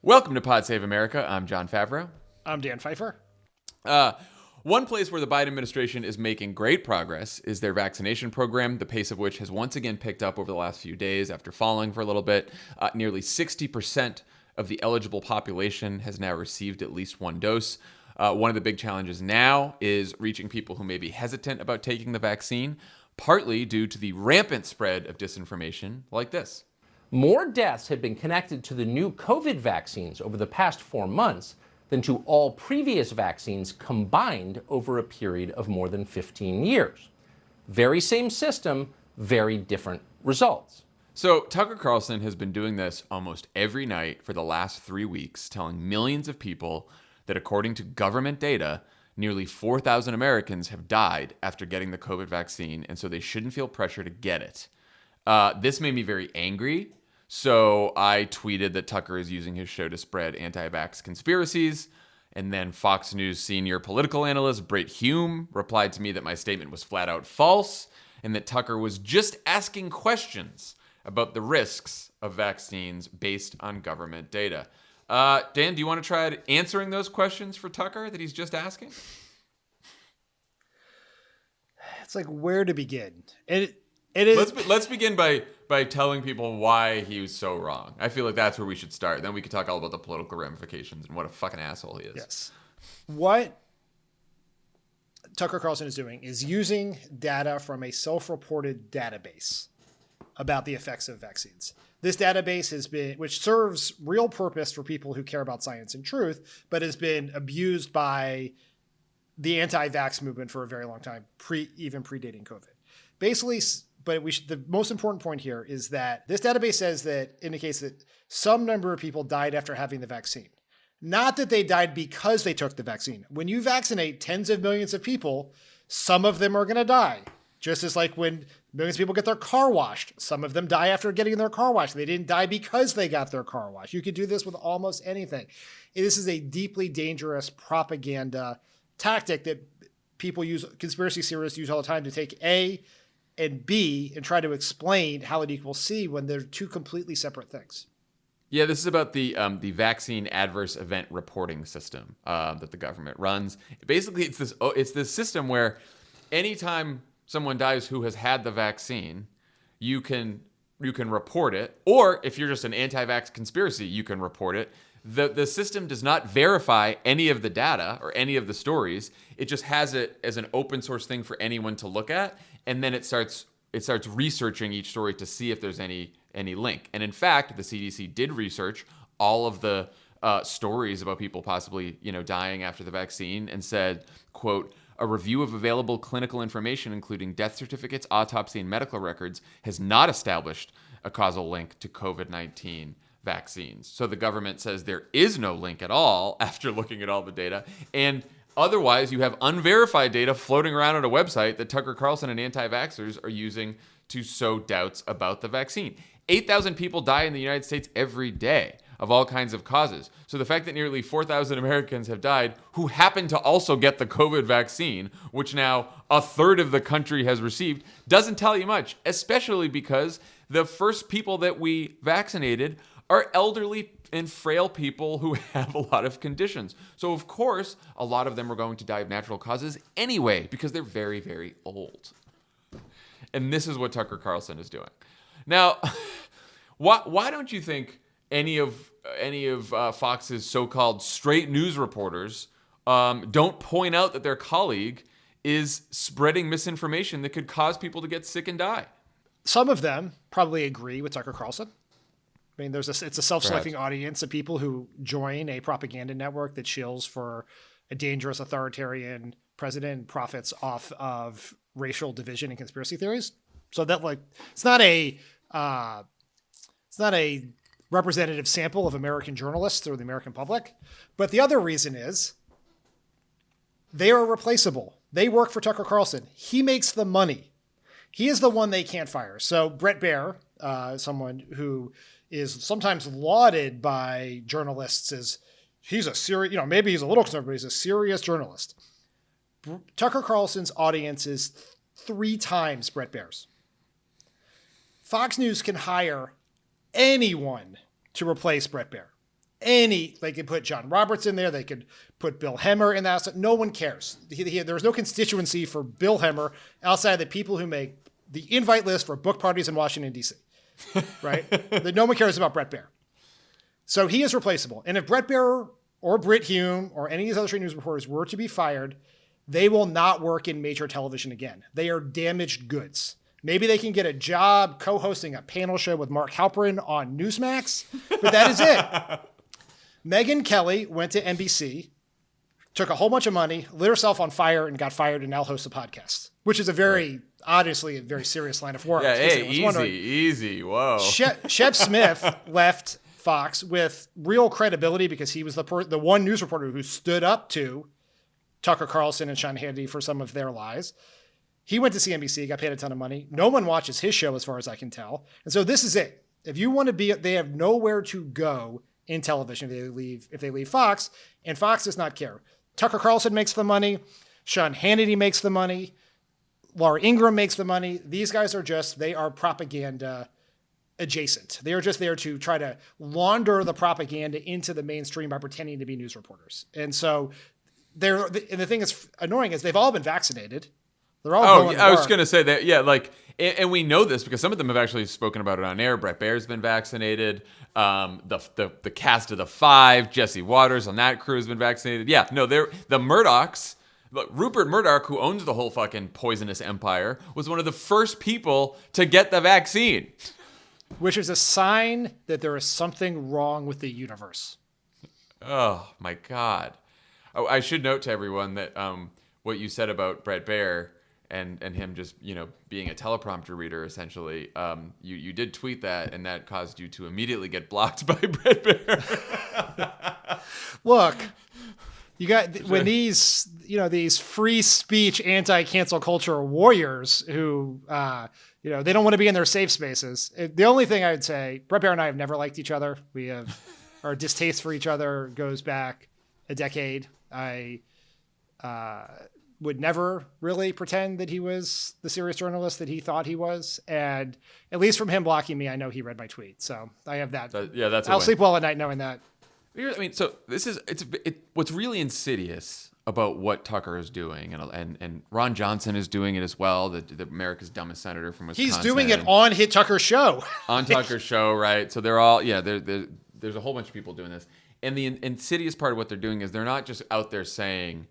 Welcome to Pod Save America. I'm Jon Favreau. I'm Dan Pfeiffer. One place where the Biden administration is making great progress is their vaccination program, the pace of which has once again picked up over the last few days after falling for a little bit. Nearly 60% of the eligible population has now received at least one dose. One of the big challenges now is reaching people who may be hesitant about taking the vaccine, partly due to the rampant spread of disinformation like this. More deaths have been connected to the new COVID vaccines over the past 4 months than to all previous vaccines combined over a period of more than 15 years. Very same system, very different results. So Tucker Carlson has been doing this almost every night for the last 3 weeks, telling millions of people that according to government data, nearly 4,000 Americans have died after getting the COVID vaccine, and so they shouldn't feel pressure to get it. This made me very angry, so I tweeted that Tucker is using his show to spread anti-vax conspiracies, and then Fox News senior political analyst Brit Hume replied to me that my statement was flat out false, and that Tucker was just asking questions about the risks of vaccines based on government data. Dan, do you want to try answering those questions for Tucker that he's just asking? It's like where to begin. It is. Let's begin by telling people why he was so wrong. I feel like that's where we should start. Then we could talk all about the political ramifications and what a fucking asshole he is. Yes. What Tucker Carlson is doing is using data from a self-reported database about the effects of vaccines. This database has been, which serves real purpose for people who care about science and truth, but has been abused by the anti-vax movement for a very long time, even predating COVID. Basically, but the most important point here is that this database indicates that some number of people died after having the vaccine. Not that they died because they took the vaccine. When you vaccinate tens of millions of people, some of them are going to die. Just as like when millions of people get their car washed, some of them die after getting their car washed. They didn't die because they got their car washed. You could do this with almost anything. This is a deeply dangerous propaganda tactic that people use, conspiracy theorists use all the time to take A and B and try to explain how it equals C when they're two completely separate things. Yeah, this is about the vaccine adverse event reporting system that the government runs. Basically, it's this system where anytime someone dies who has had the vaccine, you can report it, or if you're just an anti-vax conspiracy, you can report it. The system does not verify any of the data or any of the stories. It just has it as an open source thing for anyone to look at, and then it starts researching each story to see if there's any link. And in fact, the CDC did research all of the stories about people possibly dying after the vaccine and said, quote, "A review of available clinical information, including death certificates, autopsy, and medical records, has not established a causal link to COVID-19 vaccines." So the government says there is no link at all after looking at all the data. And otherwise, you have unverified data floating around on a website that Tucker Carlson and anti-vaxxers are using to sow doubts about the vaccine. 8,000 people die in the United States every day of all kinds of causes. So the fact that nearly 4,000 Americans have died who happen to also get the COVID vaccine, which now a third of the country has received, doesn't tell you much, especially because the first people that we vaccinated are elderly and frail people who have a lot of conditions. So of course, a lot of them are going to die of natural causes anyway, because they're very, very old. And this is what Tucker Carlson is doing. Now, why don't you think any of Fox's so-called straight news reporters don't point out that their colleague is spreading misinformation that could cause people to get sick and die? Some of them probably agree with Tucker Carlson. I mean, it's a self-selecting audience of people who join a propaganda network that shills for a dangerous authoritarian president and profits off of racial division and conspiracy theories. So that it's not a representative sample of American journalists or the American public. But the other reason is they are replaceable. They work for Tucker Carlson. He makes the money. He is the one they can't fire. So Bret Baier, someone who is sometimes lauded by journalists as he's a serious, maybe he's a little conservative, but he's a serious journalist. Tucker Carlson's audience is 3 times Bret Baier's. Fox News can hire anyone to replace Bret Baier. They could put John Roberts in there. They could put Bill Hemmer in that. No one cares. There's no constituency for Bill Hemmer outside of the people who make the invite list for book parties in Washington, D.C. Right? No one cares about Bret Baier. So he is replaceable. And if Bret Baier or Brit Hume or any of these other straight news reporters were to be fired, they will not work in major television again. They are damaged goods. Maybe they can get a job co-hosting a panel show with Mark Halperin on Newsmax, but that is it. Megyn Kelly went to NBC, took a whole bunch of money, lit herself on fire, and got fired, and now hosts a podcast, which is obviously a very serious line of work. Yeah, hey, easy. Whoa. Shep Smith left Fox with real credibility because he was the one news reporter who stood up to Tucker Carlson and Sean Hannity for some of their lies. He went to CNBC, got paid a ton of money. No one watches his show as far as I can tell. And so this is it. If you want to be, they have nowhere to go in television if they leave Fox, and Fox does not care. Tucker Carlson makes the money. Sean Hannity makes the money. Laura Ingraham makes the money. These guys they are propaganda adjacent. They are just there to try to launder the propaganda into the mainstream by pretending to be news reporters. And so and the thing that's annoying is they've all been vaccinated. They're all I was going to say that, yeah, and we know this because some of them have actually spoken about it on air. Bret Baier's been vaccinated. The cast of The Five, Jesse Waters on that crew has been vaccinated. Yeah, no, the Murdochs, Rupert Murdoch, who owns the whole fucking poisonous empire, was one of the first people to get the vaccine. Which is a sign that there is something wrong with the universe. Oh, my God. I should note to everyone that what you said about Bret Baier and him just, being a teleprompter reader, essentially, you did tweet that, and that caused you to immediately get blocked by Bret Baier. Look, you got when these free speech anti-cancel culture warriors who they don't want to be in their safe spaces. The only thing I would say, Bret Baier and I have never liked each other. We have our distaste for each other goes back a decade. I would never really pretend that he was the serious journalist that he thought he was. And at least from him blocking me, I know he read my tweet. So I have that. I'll sleep well at night knowing that. I mean, so what's really insidious about what Tucker is doing, and Ron Johnson is doing it as well, the America's Dumbest Senator from Wisconsin. He's doing it on Tucker's show. On Tucker's show, right? So they're all, there's a whole bunch of people doing this. And the insidious part of what they're doing is they're not just out there saying,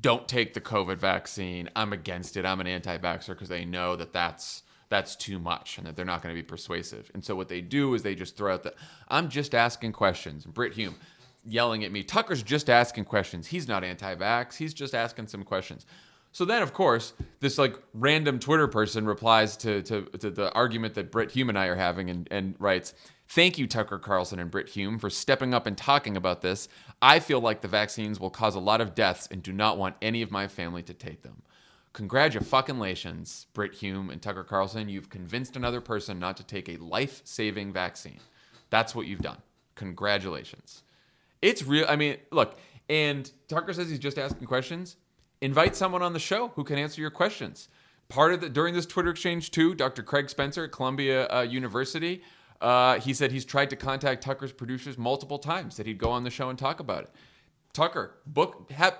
don't take the COVID vaccine, I'm against it, I'm an anti-vaxxer, because they know that that's too much and that they're not going to be persuasive. And so what they do is they just throw out I'm just asking questions. Brit Hume yelling at me, Tucker's just asking questions. He's not anti-vax, he's just asking some questions. So then, of course, this random Twitter person replies to the argument that Brit Hume and I are having and writes, thank you, Tucker Carlson and Brit Hume, for stepping up and talking about this. I feel like the vaccines will cause a lot of deaths and do not want any of my family to take them. Congratulations, Brit Hume and Tucker Carlson. You've convinced another person not to take a life-saving vaccine. That's what you've done. Congratulations. It's real. I mean, look, and Tucker says he's just asking questions. Invite someone on the show who can answer your questions. During this Twitter exchange too, Dr. Craig Spencer at Columbia University, he said he's tried to contact Tucker's producers multiple times, that he'd go on the show and talk about it. Tucker,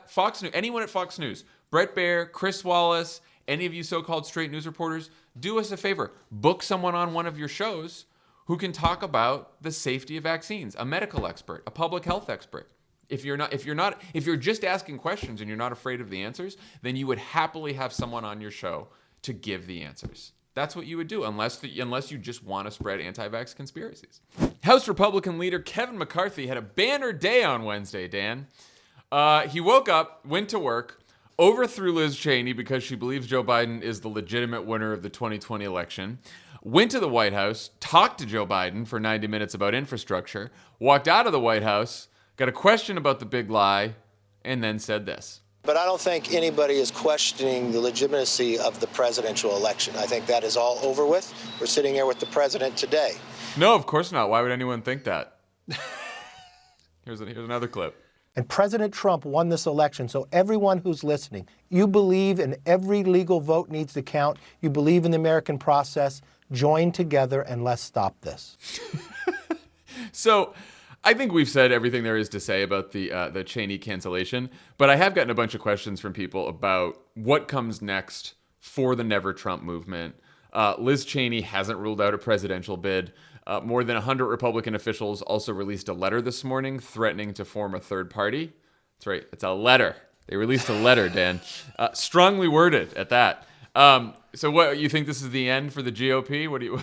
Fox News, anyone at Fox News, Bret Baier, Chris Wallace, any of you so-called straight news reporters, do us a favor. Book someone on one of your shows who can talk about the safety of vaccines, a medical expert, a public health expert. If you're just asking questions and you're not afraid of the answers, then you would happily have someone on your show to give the answers. That's what you would do, unless you just want to spread anti-vax conspiracies. House Republican leader Kevin McCarthy had a banner day on Wednesday, Dan. He woke up, went to work, overthrew Liz Cheney because she believes Joe Biden is the legitimate winner of the 2020 election, went to the White House, talked to Joe Biden for 90 minutes about infrastructure, walked out of the White House, got a question about the big lie, and then said this. But I don't think anybody is questioning the legitimacy of the presidential election. I think that is all over with. We're sitting here with the president today. No, of course not. Why would anyone think that? Here's another clip. And President Trump won this election, so everyone who's listening, you believe in every legal vote needs to count. You believe in the American process. Join together and let's stop this. So I think we've said everything there is to say about the Cheney cancellation, but I have gotten a bunch of questions from people about what comes next for the Never Trump movement. Liz Cheney hasn't ruled out a presidential bid. More than 100 Republican officials also released a letter this morning threatening to form a third party. That's right, it's a letter. They released a letter, Dan. Strongly worded at that. So what, you think this is the end for the GOP? What do you...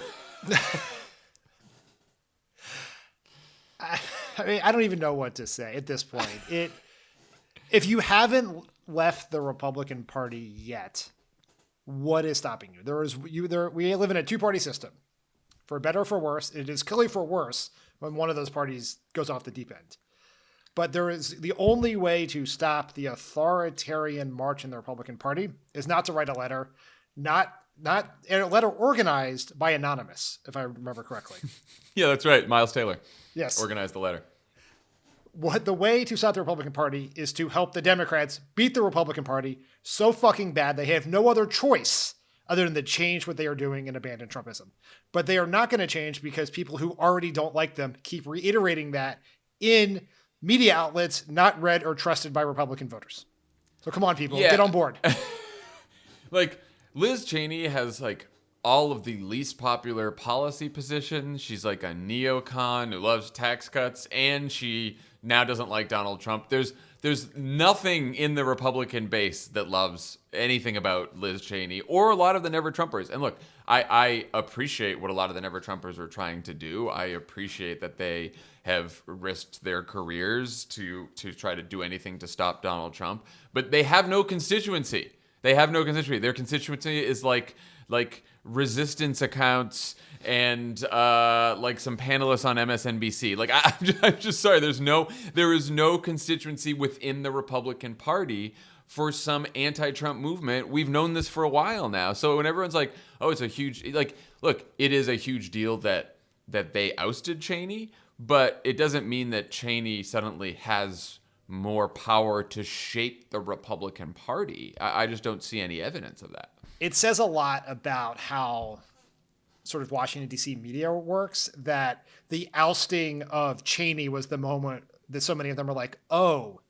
I mean, I don't even know what to say at this point. If you haven't left the Republican Party yet, what is stopping you? We live in a two-party system. For better or for worse, it is clearly for worse when one of those parties goes off the deep end. But there is the only way to stop the authoritarian march in the Republican Party is not to write a letter, not a letter organized by Anonymous, if I remember correctly. Yeah, that's right. Miles Taylor. Yes. Organized the letter. What the way to stop the Republican Party is to help the Democrats beat the Republican Party so fucking bad they have no other choice other than to change what they are doing and abandon Trumpism. But they are not going to change because people who already don't like them keep reiterating that in media outlets not read or trusted by Republican voters. So come on, people, get on board. Like, Liz Cheney has like all of the least popular policy positions. She's like a neocon who loves tax cuts, and she now doesn't like Donald Trump. There's nothing in the Republican base that loves anything about Liz Cheney or a lot of the Never Trumpers. And look, I appreciate what a lot of the Never Trumpers are trying to do. I appreciate that they have risked their careers to try to do anything to stop Donald Trump. But they have no constituency. Their constituency is like resistance accounts and like some panelists on MSNBC. Like I'm just sorry. There is no constituency within the Republican Party for some anti-Trump movement. We've known this for a while now. So when everyone's like, "Oh, it's a huge," like, look, it is a huge deal that they ousted Cheney, but it doesn't mean that Cheney suddenly has more power to shape the Republican Party. I just don't see any evidence of that. It says a lot about how sort of Washington, D.C. media works, that the ousting of Cheney was the moment that so many of them are like, oh,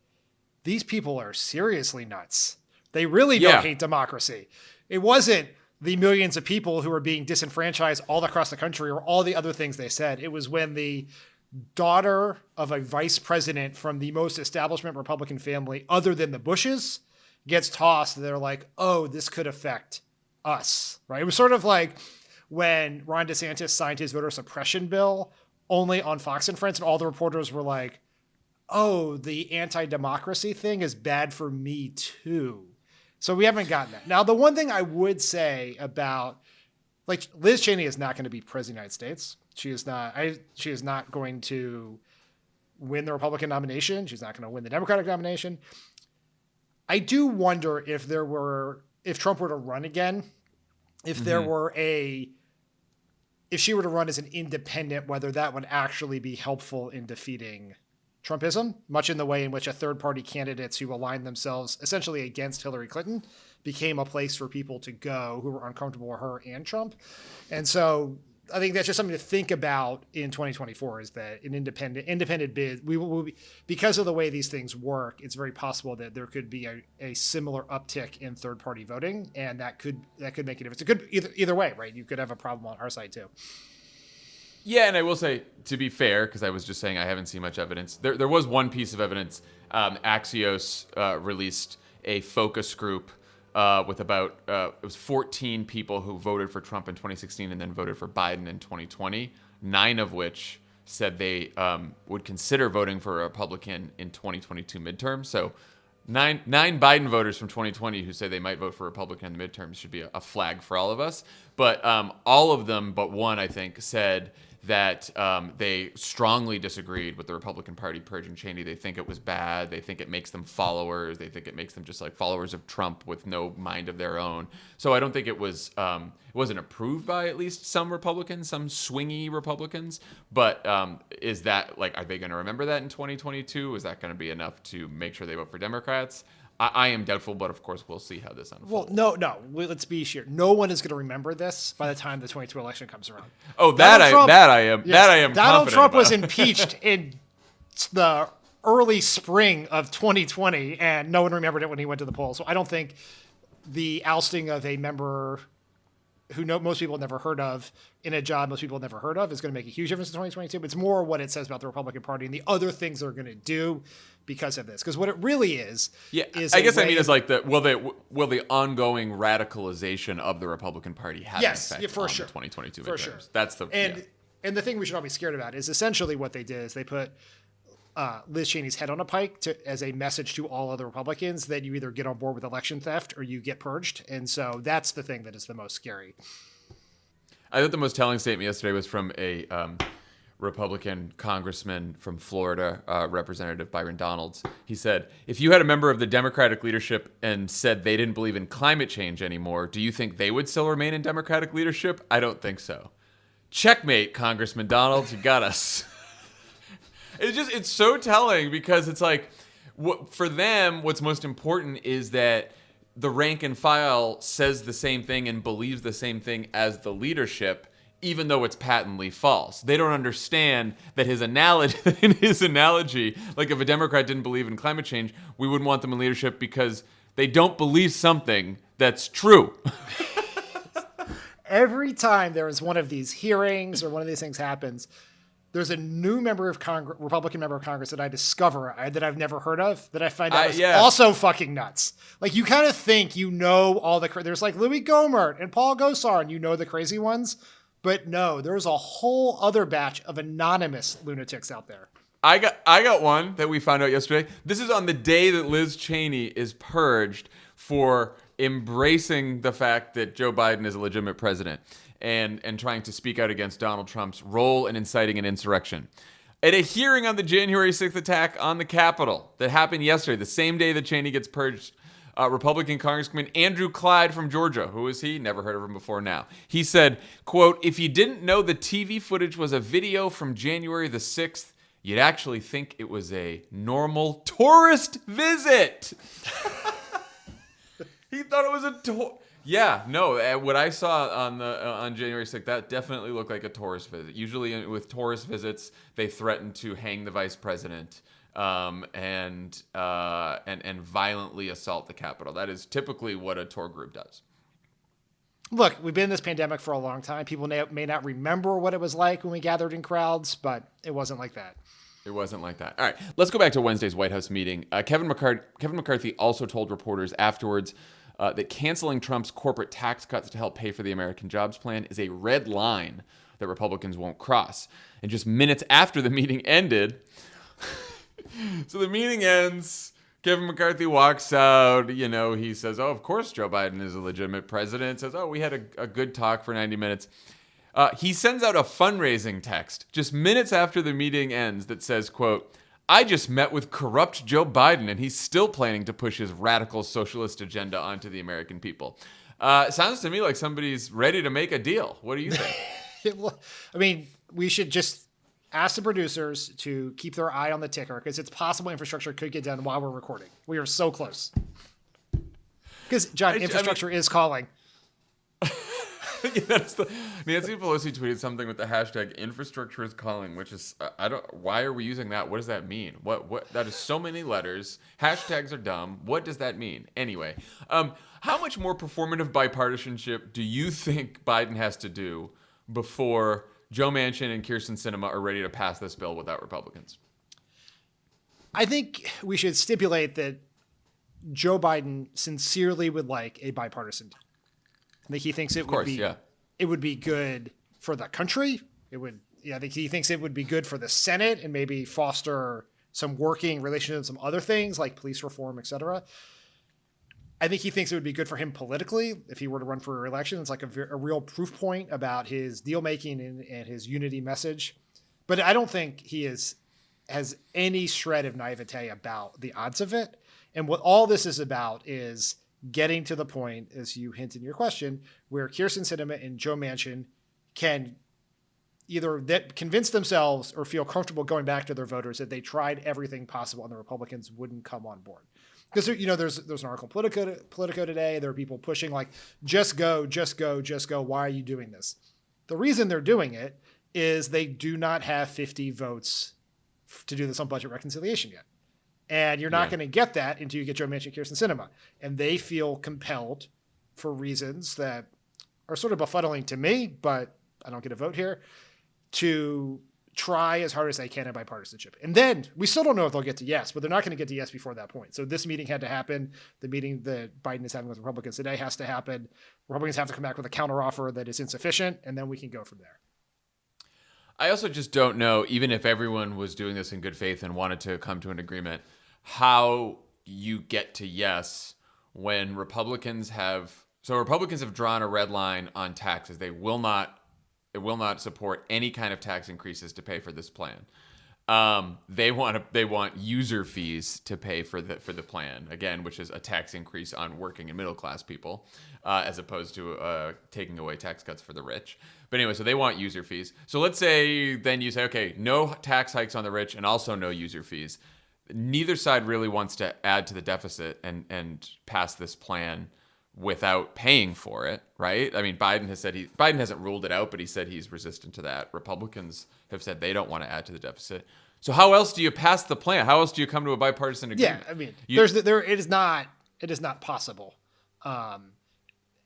these people are seriously nuts. They really don't hate democracy. It wasn't the millions of people who were being disenfranchised all across the country or all the other things they said. It was when the daughter of a vice president from the most establishment Republican family other than the Bushes gets tossed. They're like, oh, this could affect us, right? It was sort of like when Ron DeSantis signed his voter suppression bill only on Fox and Friends, and all the reporters were like, oh, the anti-democracy thing is bad for me too. So we haven't gotten that. Now, the one thing I would say about, like, Liz Cheney is not going to be president of the United States. She is not going to win the Republican nomination. She's not going to win the Democratic nomination. I do wonder if Trump were to run again, if she were to run as an independent, whether that would actually be helpful in defeating Trumpism, much in the way in which a third-party candidates who aligned themselves essentially against Hillary Clinton became a place for people to go who were uncomfortable with her and Trump. And so I think that's just something to think about in 2024, is that an independent bid, we will be, because of the way these things work, it's very possible that there could be a similar uptick in third-party voting, and that could make a difference. It could either way, right? You could have a problem on our side too. Yeah, and I will say, to be fair, because I was just saying I haven't seen much evidence, there was one piece of evidence. Axios released a focus group with about, it was 14 people who voted for Trump in 2016 and then voted for Biden in 2020, 9 of which said they would consider voting for a Republican in 2022 midterms. So nine Biden voters from 2020 who say they might vote for Republican in the midterms should be a flag for all of us. But all of them but one, I think, said that they strongly disagreed with the Republican Party purging Cheney. They think it was bad. They think it makes them followers. They think it makes them just like followers of Trump with no mind of their own. So I don't think it wasn't approved by at least some Republicans, some swingy Republicans. But is that, like, are they going to remember that in 2022? Is that going to be enough to make sure they vote for Democrats? I am doubtful, but of course we'll see how this unfolds. Well, no. Let's be sure. No one is going to remember this by the time the 2022 election comes around. Oh, I am. Donald confident Trump about. was impeached in the early spring of 2020, and no one remembered it when he went to the polls. So I don't think the ousting of a member who most people never heard of in a job most people never heard of is going to make a huge difference in 2022. But it's more what it says about the Republican Party and the other things they're going to do because of this. Because what it really is I guess I mean is like will the ongoing radicalization of the Republican Party have an effect for on sure. the 2022 for midterms? sure. That's the and the thing we should all be scared about is essentially what they did is they put Liz Cheney's head on a pike as a message to all other Republicans that you either get on board with election theft or you get purged. And so that's the thing that is the most scary. I thought the most telling statement yesterday was from a Republican congressman from Florida, Representative Byron Donalds. He said, if you had a member of the Democratic leadership and said they didn't believe in climate change anymore, do you think they would still remain in Democratic leadership? I don't think so. Checkmate, Congressman Donalds. You got us. It's so telling because it's like, for them, what's most important is that the rank and file says the same thing and believes the same thing as the leadership, even though it's patently false. They don't understand that in his analogy, like if a Democrat didn't believe in climate change, we wouldn't want them in leadership because they don't believe something that's true. Every time there is one of these hearings or one of these things happens, there's a new member of Republican member of Congress that I discover that I've never heard of that I find out is also fucking nuts. Like you kind of think you know all there's like Louis Gohmert and Paul Gosar and you know the crazy ones, but no, there's a whole other batch of anonymous lunatics out there. I got one that we found out yesterday. This is on the day that Liz Cheney is purged for embracing the fact that Joe Biden is a legitimate president and trying to speak out against Donald Trump's role in inciting an insurrection. At a hearing on the January 6th attack on the Capitol that happened yesterday, the same day that Cheney gets purged, Republican Congressman Andrew Clyde from Georgia, who is he? Never heard of him before now. He said, quote, if you didn't know the TV footage was a video from January the 6th, you'd actually think it was a normal tourist visit. He thought it was a Yeah, no. What I saw on January 6th, that definitely looked like a tourist visit. Usually, with tourist visits, they threaten to hang the vice president and violently assault the Capitol. That is typically what a tour group does. Look, we've been in this pandemic for a long time. People may not remember what it was like when we gathered in crowds, but it wasn't like that. It wasn't like that. All right, let's go back to Wednesday's White House meeting. Kevin McCarthy also told reporters afterwards that canceling Trump's corporate tax cuts to help pay for the American Jobs Plan is a red line that Republicans won't cross. And just minutes after the meeting ended, so the meeting ends, Kevin McCarthy walks out, he says, oh, of course Joe Biden is a legitimate president. Says, oh, we had a good talk for 90 minutes. He sends out a fundraising text just minutes after the meeting ends that says, quote, I just met with corrupt Joe Biden and he's still planning to push his radical socialist agenda onto the American people. Sounds to me like somebody's ready to make a deal. What do you think? I mean, we should just ask the producers to keep their eye on the ticker because it's possible infrastructure could get done while we're recording. We are so close. Because, John, infrastructure is calling. Nancy Pelosi tweeted something with the hashtag infrastructure is calling, which is, why are we using that? What does that mean? What that is so many letters. Hashtags are dumb. What does that mean? Anyway, how much more performative bipartisanship do you think Biden has to do before Joe Manchin and Kyrsten Sinema are ready to pass this bill without Republicans? I think we should stipulate that Joe Biden sincerely would like a bipartisan deal. I think he thinks it would be good for the country. I think he thinks it would be good for the Senate and maybe foster some working relationship with some other things like police reform, et cetera. I think he thinks it would be good for him politically if he were to run for re-election. It's like a real proof point about his deal making and his unity message. But I don't think he has any shred of naivete about the odds of it. And what all this is about is getting to the point, as you hint in your question, where Kyrsten Sinema and Joe Manchin can either convince themselves or feel comfortable going back to their voters that they tried everything possible and the Republicans wouldn't come on board. Because there's an article in Politico today. There are people pushing like, just go. Why are you doing this? The reason they're doing it is they do not have 50 votes to do this on budget reconciliation yet. And you're not going to get that until you get Joe Manchin, Kirsten Sinema. And they feel compelled, for reasons that are sort of befuddling to me, but I don't get a vote here, to try as hard as they can in bipartisanship. And then we still don't know if they'll get to yes, but they're not going to get to yes before that point. So this meeting had to happen. The meeting that Biden is having with Republicans today has to happen. Republicans have to come back with a counteroffer that is insufficient, and then we can go from there. I also just don't know, even if everyone was doing this in good faith and wanted to come to an agreement, how you get to yes when Republicans have drawn a red line on taxes. They will not support any kind of tax increases to pay for this plan. They want user fees to pay for the plan, again, which is a tax increase on working and middle class people, as opposed to taking away tax cuts for the rich. But anyway, so they want user fees. So let's say then you say, okay, no tax hikes on the rich and also no user fees. Neither side really wants to add to the deficit and pass this plan without paying for it, right? I mean, Biden hasn't ruled it out, but he said he's resistant to that. Republicans have said they don't want to add to the deficit. So how else do you pass the plan? How else do you come to a bipartisan agreement? Yeah, I mean, it is not possible.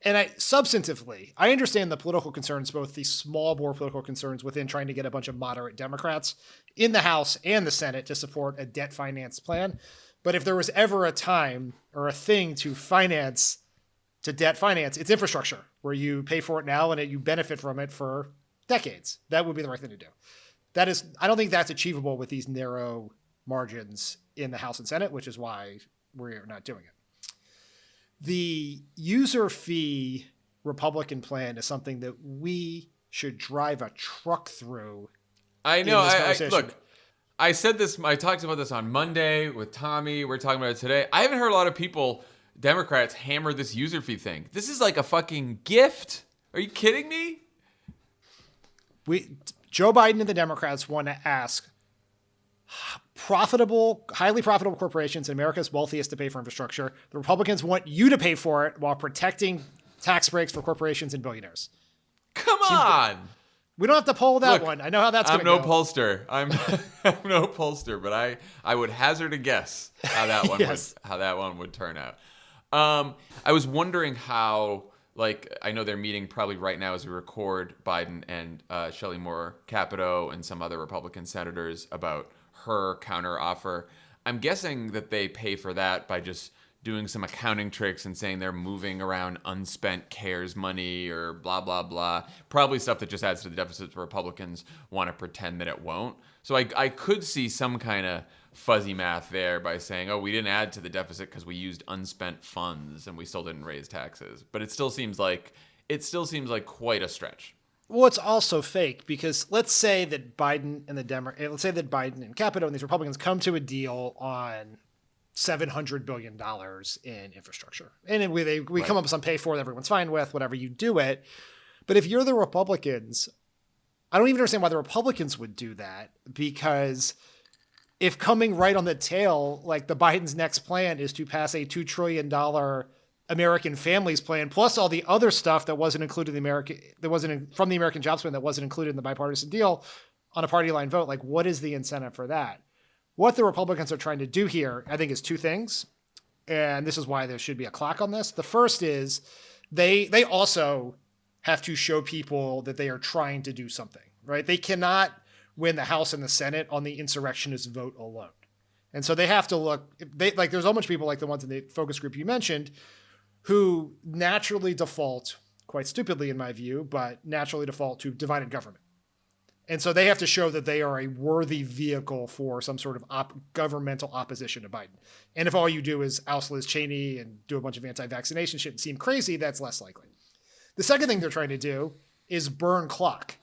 And substantively, I understand the political concerns, both the small bore political concerns within trying to get a bunch of moderate Democrats in the House and the Senate to support a debt finance plan. But if there was ever a time or a thing to debt finance, it's infrastructure, where you pay for it now and you benefit from it for decades. That would be the right thing to do. I don't think that's achievable with these narrow margins in the House and Senate, which is why we're not doing it. The user fee Republican plan is something that we should drive a truck through. I know. Look, I said this. I talked about this on Monday with Tommy. We're talking about it today. I haven't heard a lot of people, Democrats, hammer this user fee thing. This is like a fucking gift. Are you kidding me? Joe Biden and the Democrats want to ask highly profitable corporations in America's wealthiest to pay for infrastructure. The Republicans want you to pay for it while protecting tax breaks for corporations and billionaires. Come on. We don't have to poll that one. I know how that's going to go. I'm no pollster, but I would hazard a guess how that one how that one would turn out. I was wondering how, I know they're meeting probably right now as we record, Biden and Shelley Moore Capito and some other Republican senators, about her counter offer. I'm guessing that they pay for that by just doing some accounting tricks and saying they're moving around unspent CARES money or blah, blah, blah. Probably stuff that just adds to the deficit Republicans want to pretend that it won't. So I could see some kind of fuzzy math there by saying, oh, we didn't add to the deficit because we used unspent funds and we still didn't raise taxes. But it still seems like quite a stretch. Well, it's also fake, because let's say that Biden and Capito and these Republicans come to a deal on $700 billion in infrastructure. And we come up with some pay for that everyone's fine with, whatever, you do it. But if you're the Republicans, I don't even understand why the Republicans would do that, because if coming right on the tail, like the Biden's next plan is to pass a $2 trillion American Families Plan, plus all the other stuff that wasn't included from the American Jobs Plan that wasn't included in the bipartisan deal on a party line vote. Like, what is the incentive for that? What the Republicans are trying to do here, I think, is two things. And this is why there should be a clock on this. The first is they also have to show people that they are trying to do something, right? They cannot win the House and the Senate on the insurrectionist vote alone. And so they have to look, there's so much people like the ones in the focus group you mentioned who naturally default, quite stupidly in my view, but naturally default to divided government. And so they have to show that they are a worthy vehicle for some sort of governmental opposition to Biden. And if all you do is oust Liz Cheney and do a bunch of anti-vaccination shit and seem crazy, that's less likely. The second thing they're trying to do is burn clock.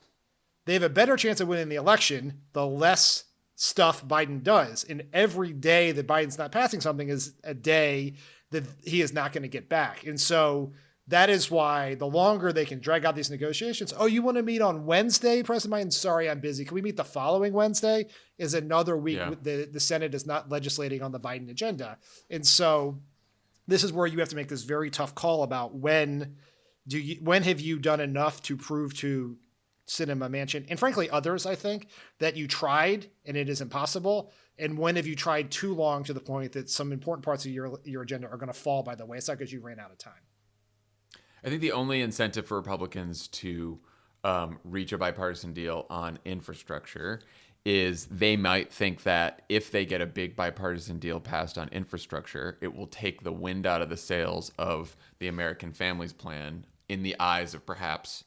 They have a better chance of winning the election the less stuff Biden does. And every day that Biden's not passing something is a day that he is not going to get back. And so that is why the longer they can drag out these negotiations, oh, you want to meet on Wednesday, President Biden? Sorry, I'm busy. Can we meet the following Wednesday? Is another week. Yeah. The Senate is not legislating on the Biden agenda. And so this is where you have to make this very tough call about when have you done enough to prove to Sinema, Manchin, and frankly others, I think, that you tried and it is impossible? And when have you tried too long to the point that some important parts of your agenda are going to fall by the wayside because you ran out of time? I think the only incentive for Republicans to reach a bipartisan deal on infrastructure is they might think that if they get a big bipartisan deal passed on infrastructure, it will take the wind out of the sails of the American Families Plan in the eyes of perhaps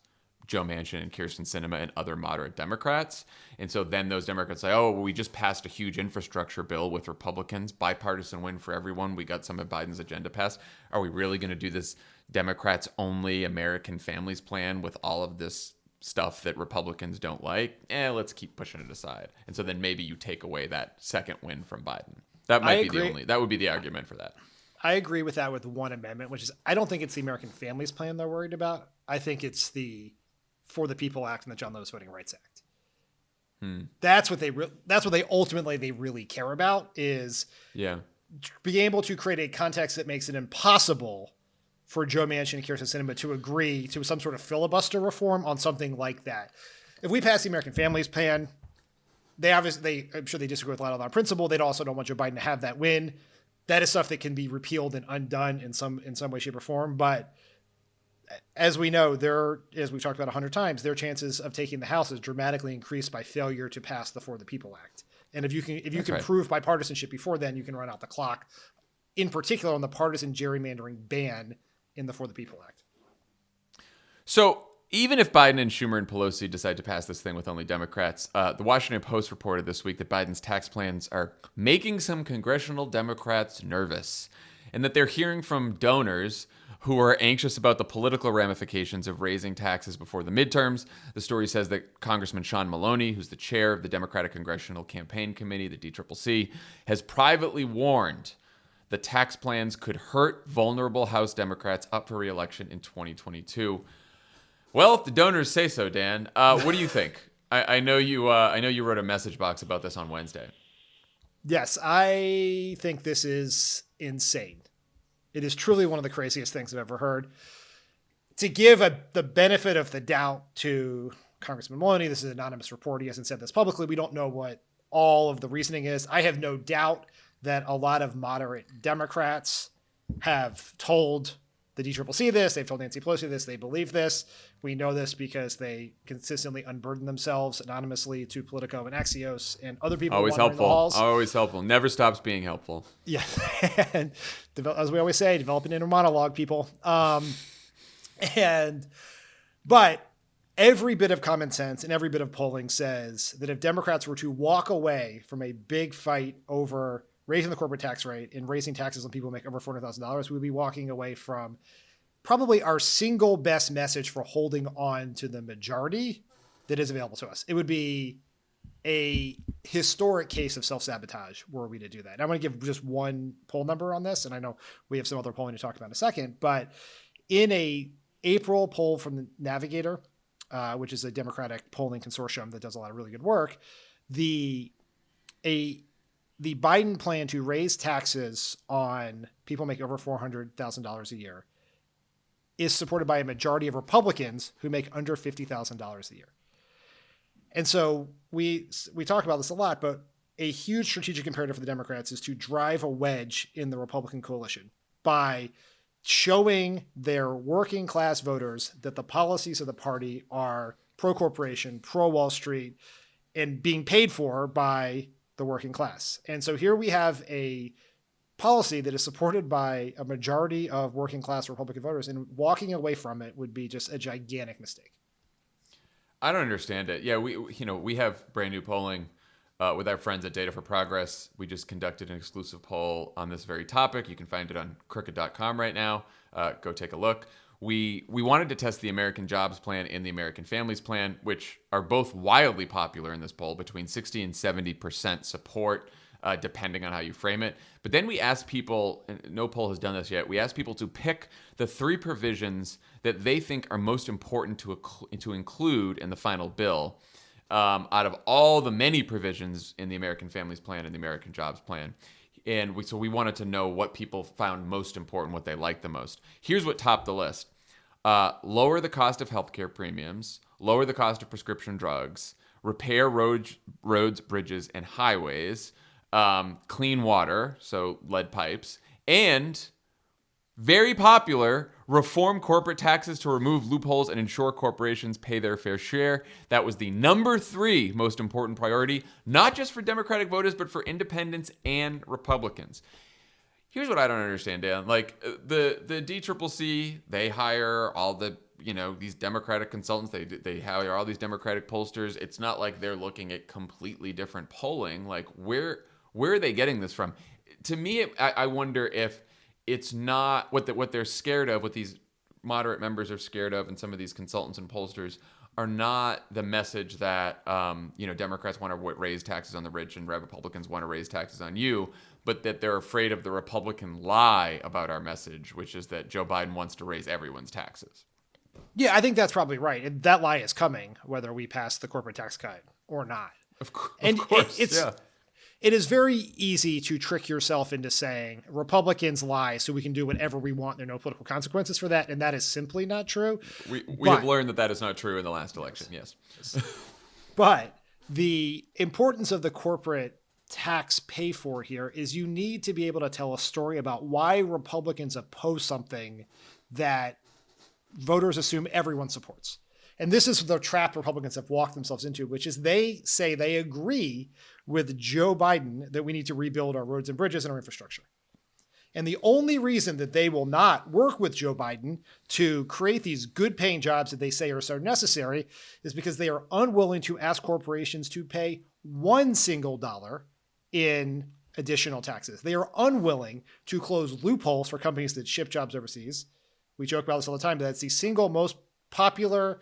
Joe Manchin and Kyrsten Sinema and other moderate Democrats. And so then those Democrats say, oh, well, we just passed a huge infrastructure bill with Republicans, bipartisan win for everyone. We got some of Biden's agenda passed. Are we really going to do this Democrats only American Families Plan with all of this stuff that Republicans don't like? Let's keep pushing it aside. And so then maybe you take away that second win from Biden. That might be that would be the argument for that. I agree with that with one amendment, which is, I don't think it's the American Families Plan they're worried about. I think it's the For the People Act and the Jon Lovett Voting Rights Act. That's what they ultimately really care about, is being able to create a context that makes it impossible for Joe Manchin and Kyrsten Sinema to agree to some sort of filibuster reform on something like that. If we pass the American Families Plan, I'm sure they disagree with a lot of that principle. They also don't want Joe Biden to have that win. That is stuff that can be repealed and undone in some way, shape, or form. But as we know, as we've talked about 100 times, their chances of taking the House is dramatically increased by failure to pass the For the People Act. And if you can prove bipartisanship before then, you can run out the clock, in particular on the partisan gerrymandering ban in the For the People Act. So even if Biden and Schumer and Pelosi decide to pass this thing with only Democrats, the Washington Post reported this week that Biden's tax plans are making some congressional Democrats nervous, and that they're hearing from donors who are anxious about the political ramifications of raising taxes before the midterms. The story says that Congressman Sean Maloney, who's the chair of the Democratic Congressional Campaign Committee, the DCCC, has privately warned the tax plans could hurt vulnerable House Democrats up for re-election in 2022. Well, if the donors say so, Dan, what do you think? I know you wrote a message box about this on Wednesday. Yes, I think this is insane. It is truly one of the craziest things I've ever heard. To give the benefit of the doubt to Congressman Maloney, this is an anonymous report. He hasn't said this publicly. We don't know what all of the reasoning is. I have no doubt that a lot of moderate Democrats have told the DCCC this. They've told Nancy Pelosi this. They believe this. We know this because they consistently unburden themselves anonymously to Politico and Axios and other people. Always helpful. Always helpful. Never stops being helpful. Yeah. And as we always say, develop an inner monologue, people. But every bit of common sense and every bit of polling says that if Democrats were to walk away from a big fight over raising the corporate tax rate and raising taxes on people who make over $400,000, we would be walking away from probably our single best message for holding on to the majority that is available to us. It would be a historic case of self-sabotage were we to do that. And I'm going to give just one poll number on this, and I know we have some other polling to talk about in a second, but in a April poll from the Navigator, which is a Democratic polling consortium that does a lot of really good work, the Biden plan to raise taxes on people making over $400,000 a year is supported by a majority of Republicans who make under $50,000 a year. And so we talk about this a lot, but a huge strategic imperative for the Democrats is to drive a wedge in the Republican coalition by showing their working class voters that the policies of the party are pro-corporation, pro-Wall Street, and being paid for by the working class. And so here we have a policy that is supported by a majority of working class Republican voters, and walking away from it would be just a gigantic mistake. I don't understand it. Yeah, we have brand new polling with our friends at Data for Progress. We just conducted an exclusive poll on this very topic. You can find it on crooked.com right now. Go take a look. We wanted to test the American Jobs Plan and the American Families Plan, which are both wildly popular in this poll, between 60 and 70% support, depending on how you frame it. But then we asked people, and no poll has done this yet, we asked people to pick the 3 provisions that they think are most important to include in the final bill out of all the many provisions in the American Families Plan and the American Jobs Plan. And we wanted to know what people found most important, what they liked the most. Here's what topped the list. lower the cost of healthcare premiums, lower the cost of prescription drugs, repair roads, bridges, and highways, clean water, so lead pipes, and very popular, reform corporate taxes to remove loopholes and ensure corporations pay their fair share. That was the number 3 most important priority, not just for Democratic voters, but for independents and Republicans. Here's what I don't understand, Dan. Like, the DCCC, they hire all the, these Democratic consultants. They hire all these Democratic pollsters. It's not like they're looking at completely different polling. Like, where are they getting this from? To me, I wonder if it's not what they're scared of, what these moderate members are scared of, and some of these consultants and pollsters are not the message that Democrats want to raise taxes on the rich and Republicans want to raise taxes on you, but that they're afraid of the Republican lie about our message, which is that Joe Biden wants to raise everyone's taxes. Yeah, I think that's probably right. And that lie is coming, whether we pass the corporate tax cut or not. Of course, yeah. It is very easy to trick yourself into saying Republicans lie so we can do whatever we want. There are no political consequences for that. And that is simply not true. We have learned that is not true in the last election. Yes. But the importance of the corporate tax pay for here is you need to be able to tell a story about why Republicans oppose something that voters assume everyone supports. And this is the trap Republicans have walked themselves into, which is they say they agree with Joe Biden that we need to rebuild our roads and bridges and our infrastructure. And the only reason that they will not work with Joe Biden to create these good paying jobs that they say are so necessary is because they are unwilling to ask corporations to pay $1 single in additional taxes. They are unwilling to close loopholes for companies that ship jobs overseas. We joke about this all the time, but that's the single most popular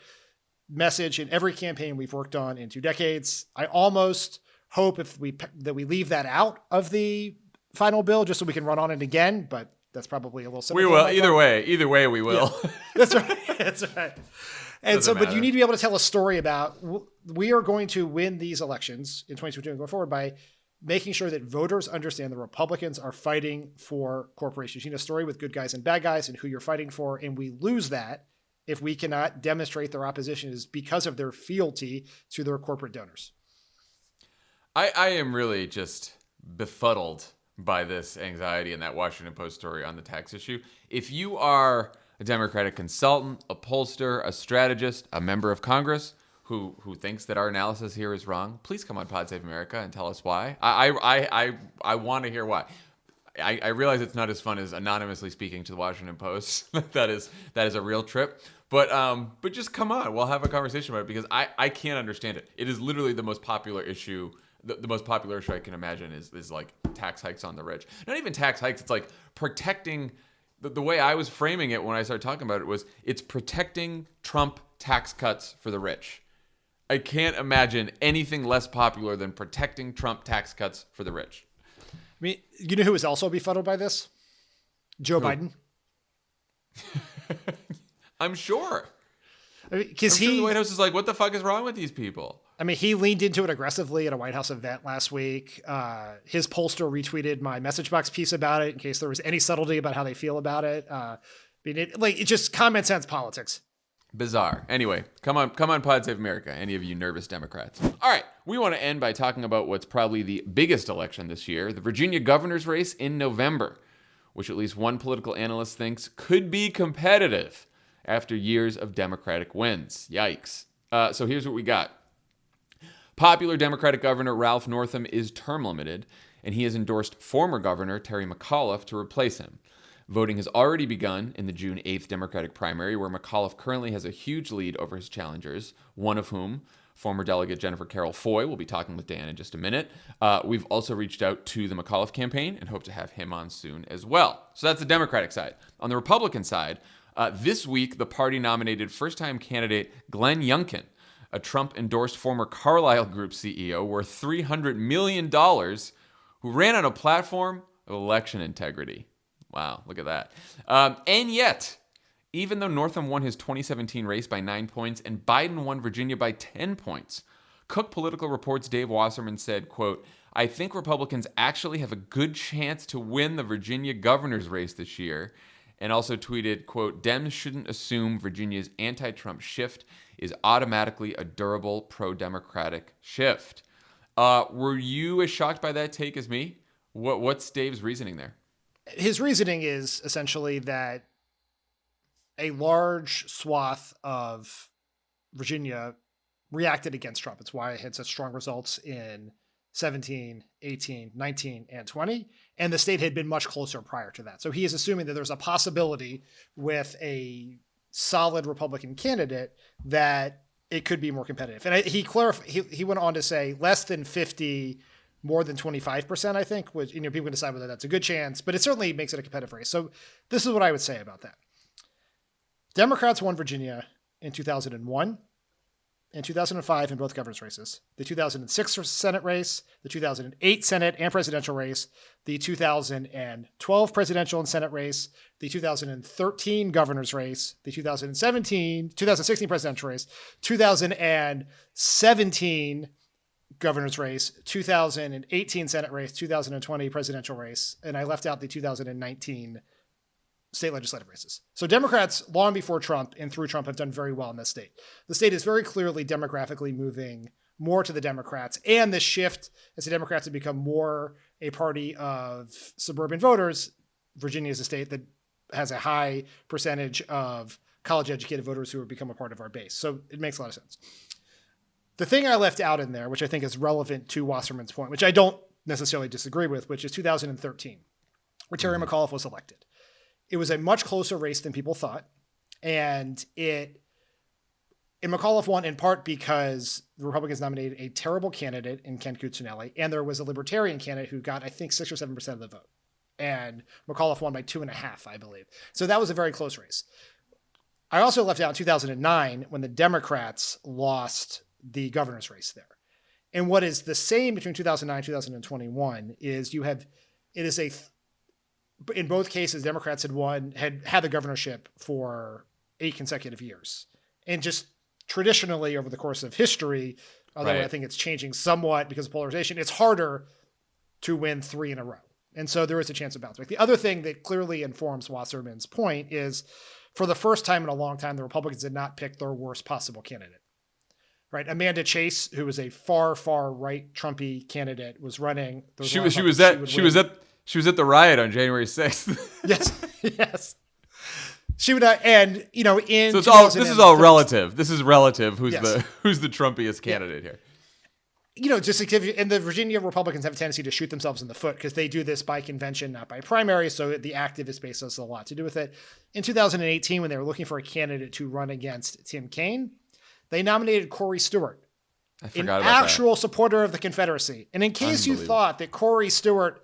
message in every campaign we've worked on in 2 decades. I almost hope that we leave that out of the final bill just so we can run on it again, but that's probably a little simple. We will. Either way, we will. Yeah. That's right. That's right. And so, but you need to be able to tell a story about we are going to win these elections in 2022 and going forward by making sure that voters understand the Republicans are fighting for corporations. You need a story with good guys and bad guys and who you're fighting for. And we lose that if we cannot demonstrate their opposition is because of their fealty to their corporate donors. I am really just befuddled by this anxiety in that Washington Post story on the tax issue. If you are a Democratic consultant, a pollster, a strategist, a member of Congress who thinks that our analysis here is wrong, please come on Pod Save America and tell us why. I want to hear why. I realize it's not as fun as anonymously speaking to the Washington Post. that is a real trip. But just come on. We'll have a conversation about it because I can't understand it. It is literally the most popular issue. The most popular issue I can imagine is like tax hikes on the rich. Not even tax hikes. It's like protecting. The way I was framing it when I started talking about it was it's protecting Trump tax cuts for the rich. I can't imagine anything less popular than protecting Trump tax cuts for the rich. I mean, you know who is also befuddled by this? Joe Biden. I'm sure. Because the White House is like, what the fuck is wrong with these people? I mean, he leaned into it aggressively at a White House event last week. His pollster retweeted my message box piece about it in case there was any subtlety about how they feel about it. It's just common sense politics. Bizarre. Anyway, come on, Pod Save America, any of you nervous Democrats. All right, we want to end by talking about what's probably the biggest election this year, the Virginia governor's race in November, which at least one political analyst thinks could be competitive after years of Democratic wins. Yikes. So here's what we got. Popular Democratic Governor Ralph Northam is term limited, and he has endorsed former Governor Terry McAuliffe to replace him. Voting has already begun in the June 8th Democratic primary, where McAuliffe currently has a huge lead over his challengers, one of whom, former Delegate Jennifer Carroll Foy, will be talking with Dan in just a minute. We've also reached out to the McAuliffe campaign and hope to have him on soon as well. So that's the Democratic side. On the Republican side, this week, the party nominated first-time candidate Glenn Youngkin, a Trump-endorsed former Carlyle Group CEO worth $300 million, who ran on a platform of election integrity. Wow, look at that. And yet, even though Northam won his 2017 race by 9 points and Biden won Virginia by 10 points, Cook Political Report's Dave Wasserman said, quote, "I think Republicans actually have a good chance to win the Virginia governor's race this year, and also tweeted, quote, Dems shouldn't assume Virginia's anti-Trump shift is automatically a durable pro-democratic shift. Were you as shocked by that take as me? What's Dave's reasoning there? His reasoning is essentially that a large swath of Virginia reacted against Trump. It's why it had such strong results in 17, 18, 19, and 20. And the state had been much closer prior to that. So he is assuming that there's a possibility with a solid Republican candidate that it could be more competitive. And he went on to say less than 50, more than 25%, I think, which, people can decide whether that's a good chance, but it certainly makes it a competitive race. So this is what I would say about that. Democrats won Virginia in 2001 and 2005 in both governor's races, the 2006 Senate race, the 2008 Senate and presidential race, the 2012 presidential and Senate race, the 2013 governor's race, the 2016 presidential race, 2017 governor's race, 2018 Senate race, 2020 presidential race, and I left out the 2019 state legislative races. So Democrats, long before Trump and through Trump, have done very well in this state. The state is very clearly demographically moving more to the Democrats, and the shift as the Democrats have become more a party of suburban voters. Virginia is a state that has a high percentage of college-educated voters who have become a part of our base. So it makes a lot of sense. The thing I left out in there, which I think is relevant to Wasserman's point, which I don't necessarily disagree with, which is 2013, where Terry McAuliffe was elected. It was a much closer race than people thought. And McAuliffe won in part because the Republicans nominated a terrible candidate in Ken Cuccinelli, and there was a libertarian candidate who got, I think, 6 or 7% of the vote. And McAuliffe won by 2.5, I believe. So that was a very close race. I also left out in 2009 when the Democrats lost the governor's race there. And what is the same between 2009 and 2021 is in both cases, Democrats had the governorship for 8 consecutive years. And just traditionally over the course of history, although right. I think it's changing somewhat because of polarization, it's harder to win 3 in a row. And so there is a chance of bounce back. The other thing that clearly informs Wasserman's point is for the first time in a long time, the Republicans did not pick their worst possible candidate. Right, Amanda Chase, who was a far, far right Trumpy candidate, was running. She was at the riot on January 6th. Yes. She would, and in so this is all relative. This is relative. Who's the Trumpiest candidate here? Just to give you, and the Virginia Republicans have a tendency to shoot themselves in the foot because they do this by convention, not by primary. So the activist base has a lot to do with it. In 2018, when they were looking for a candidate to run against Tim Kaine, they nominated Corey Stewart, an actual supporter of the Confederacy. And in case you thought that Corey Stewart's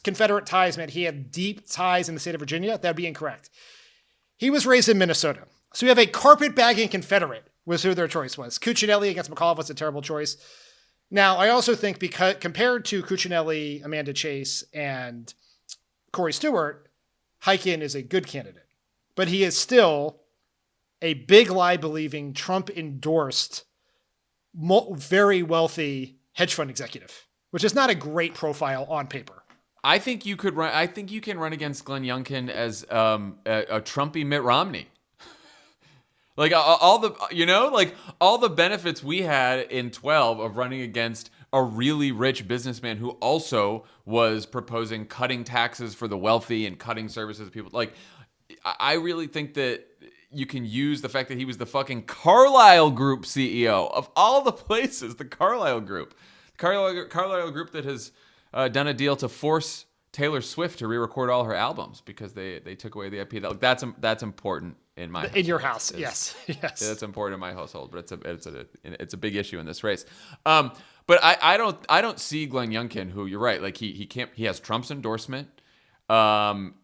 Confederate ties meant he had deep ties in the state of Virginia, that would be incorrect. He was raised in Minnesota. So we have a carpetbagging Confederate was who their choice was. Cuccinelli against McAuliffe was a terrible choice. Now, I also think because compared to Cuccinelli, Amanda Chase, and Corey Stewart, Hyken is a good candidate. But he is still a big lie-believing, Trump-endorsed, very wealthy hedge fund executive, which is not a great profile on paper. I think you could run. I think you can run against Glenn Youngkin as a Trumpy Mitt Romney. Like all the benefits we had in 2012 of running against a really rich businessman who also was proposing cutting taxes for the wealthy and cutting services to people. Like, I really think that you can use the fact that he was the fucking Carlyle Group CEO of all the places, the Carlyle Group. Carlyle Group that has done a deal to force Taylor Swift to re-record all her albums because they took away the IP. That's important in my household. Your house, yes. That's important in my household, but it's a big issue in this race. But I don't see Glenn Youngkin, who you're right, like he has Trump's endorsement.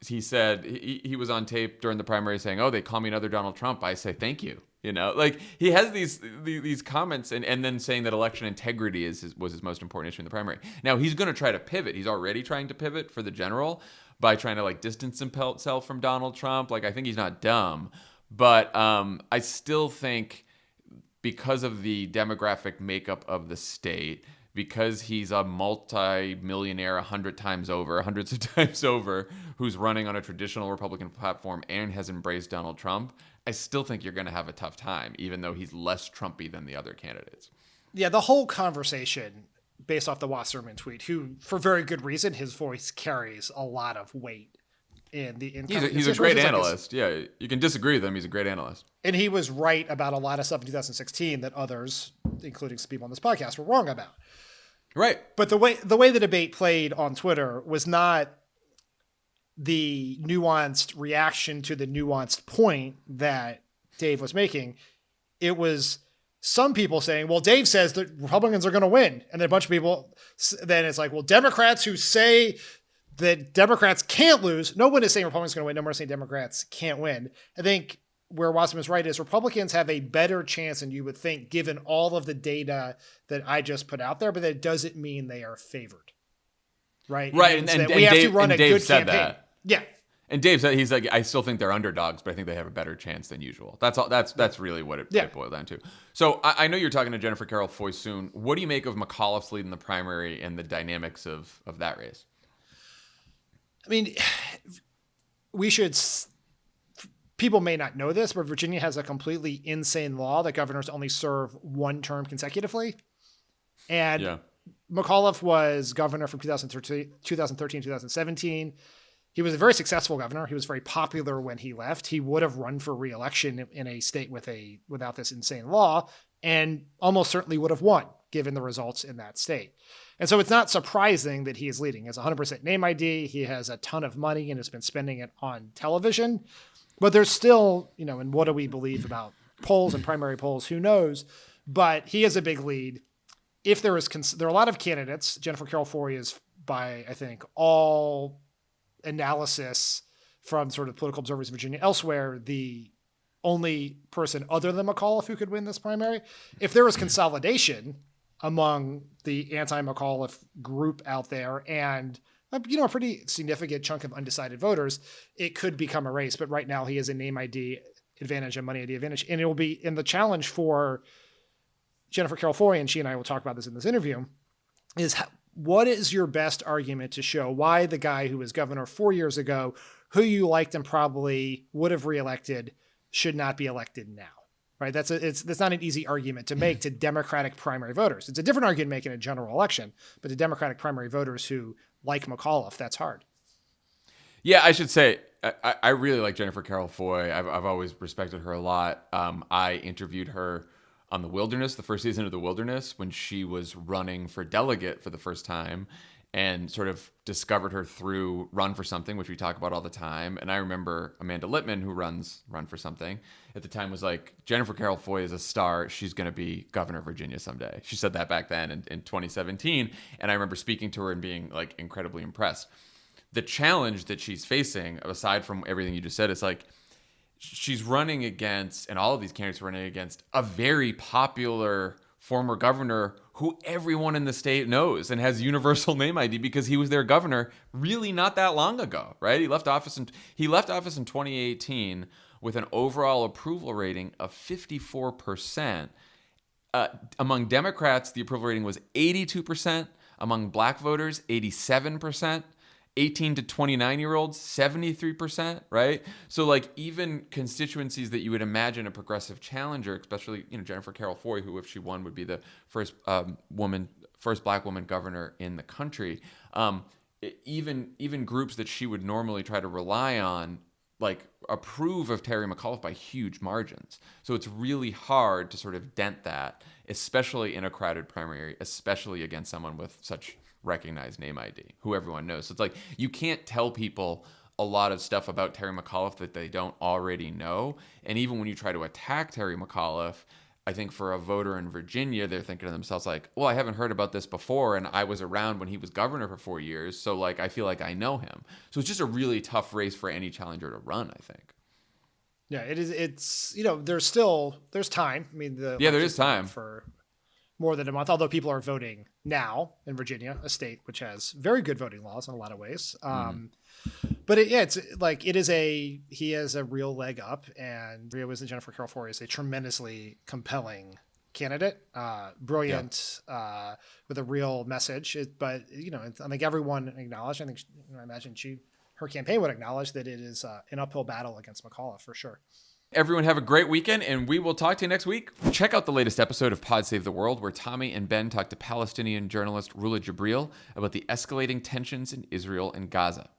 He said he was on tape during the primary saying, "Oh, they call me another Donald Trump. I say thank you." Like he has these comments and then saying that election integrity was his most important issue in the primary. Now he's going to try to pivot. He's already trying to pivot for the general by trying to like distance himself from Donald Trump. Like I think he's not dumb, but I still think because of the demographic makeup of the state, because he's a multi-millionaire hundreds of times over, who's running on a traditional Republican platform and has embraced Donald Trump, I still think you're going to have a tough time, even though he's less Trumpy than the other candidates. Yeah, the whole conversation, based off the Wasserman tweet, who, for very good reason, his voice carries a lot of weight. He's a great analyst. Yeah, you can disagree with him. He's a great analyst. And he was right about a lot of stuff in 2016 that others, including some people on this podcast, were wrong about. Right. But the way the debate played on Twitter was not the nuanced reaction to the nuanced point that Dave was making. It was some people saying, well, Dave says that Republicans are going to win. And then a bunch of people, then it's like, well, Democrats who say that Democrats can't lose. No one is saying Republicans are going to win. No one is saying Democrats can't win. I think where Wasserman is right is Republicans have a better chance than you would think, given all of the data that I just put out there, but that doesn't mean they are favored. Right. Right. And we have to run a good campaign. That. Yeah. And Dave said, he's like, I still think they're underdogs, but I think they have a better chance than usual. That's all. That's really what it boiled down to. So I know you're talking to Jennifer Carroll Foy soon. What do you make of McAuliffe's lead in the primary and the dynamics of that race? I mean, people may not know this, but Virginia has a completely insane law that governors only serve one term consecutively. And McAuliffe was governor from 2013, 2017. He was a very successful governor. He was very popular when he left. He would have run for re-election in a state without this insane law, and almost certainly would have won, given the results in that state. And so it's not surprising that he is leading. He has 100% name ID. He has a ton of money and has been spending it on television. But there's still, and what do we believe about polls and primary polls? Who knows? But he has a big lead. If there are a lot of candidates, Jennifer Carroll Foy is, by, I think, all analysis from sort of political observers in Virginia elsewhere, the only person other than McAuliffe who could win this primary. If there was consolidation among the anti-McAuliffe group out there and a pretty significant chunk of undecided voters, it could become a race. But right now he has a name ID advantage and money ID advantage. And it will be in the challenge for Jennifer Carroll Foy, and she and I will talk about this in this interview, is what is your best argument to show why the guy who was governor 4 years ago, who you liked and probably would have reelected, should not be elected now? Right? That's not an easy argument to make to Democratic primary voters. It's a different argument to make in a general election, but to Democratic primary voters who like McAuliffe, that's hard. Yeah, I should say I really like Jennifer Carroll Foy. I've always respected her a lot. I interviewed her on The Wilderness, the first season of The Wilderness, when she was running for delegate for the first time, and sort of discovered her through Run for Something, which we talk about all the time. And I remember Amanda Littman, who runs Run for Something, at the time was like, Jennifer Carroll Foy is a star. She's going to be governor of Virginia someday. She said that back then in 2017. And I remember speaking to her and being like incredibly impressed. The challenge that she's facing, aside from everything you just said, is like, she's running against, and all of these candidates are running against, a very popular former governor who everyone in the state knows and has universal name ID because he was their governor really not that long ago, right? He left office in 2018 with an overall approval rating of 54%. Among Democrats, the approval rating was 82%. Among black voters, 87%. 18 to 29-year-olds, 73%, right? So like even constituencies that you would imagine a progressive challenger, especially, Jennifer Carroll Foy, who if she won would be the first black woman governor in the country. Even groups that she would normally try to rely on, like approve of Terry McAuliffe by huge margins. So it's really hard to sort of dent that, especially in a crowded primary, especially against someone with such recognized name ID, who everyone knows. So it's like, you can't tell people a lot of stuff about Terry McAuliffe that they don't already know. And even when you try to attack Terry McAuliffe, I think for a voter in Virginia, they're thinking to themselves like, well, I haven't heard about this before, and I was around when he was governor for 4 years, so like I feel like I know him. So it's just a really tough race for any challenger to run, I think. Yeah, it is. It's there's time. I mean, there is time for more than a month, although people are voting now in Virginia, a state which has very good voting laws in a lot of ways. But he has a real leg up, and Jennifer Carroll Foy is a tremendously compelling candidate, brilliant, with a real message. But I think everyone acknowledged. I imagine her campaign would acknowledge that it is an uphill battle against McCullough for sure. Everyone have a great weekend, and we will talk to you next week. Check out the latest episode of Pod Save the World, where Tommy and Ben talk to Palestinian journalist Rula Jibril about the escalating tensions in Israel and Gaza.